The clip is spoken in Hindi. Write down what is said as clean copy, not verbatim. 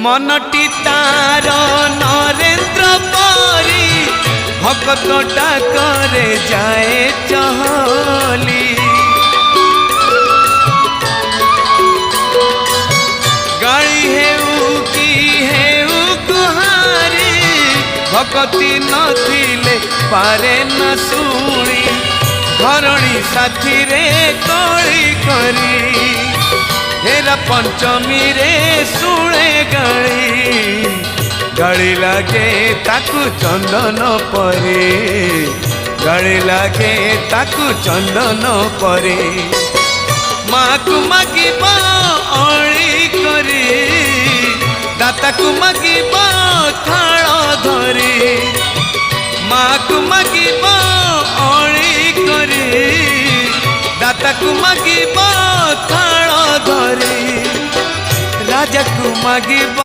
मनटी तार नरेंद्र परी भक्तटा करे जाए चहली गाड़ी हेउ कि हेउ गुहारी भक्ति नथिले पारे न शुणी घरणी साथी रे कली करी हेरा पंचमी रे शुणे गाड़ी गाड़ी लागे ताकू चंदन परे गाड़ी लागे ताकू चंदन परे माँ को मागिब अड़ी करी दाता को मागिब थाल धरी माँ को मागिब अड़ी करी दाता को मागिब थाल धरी राजा को मागिब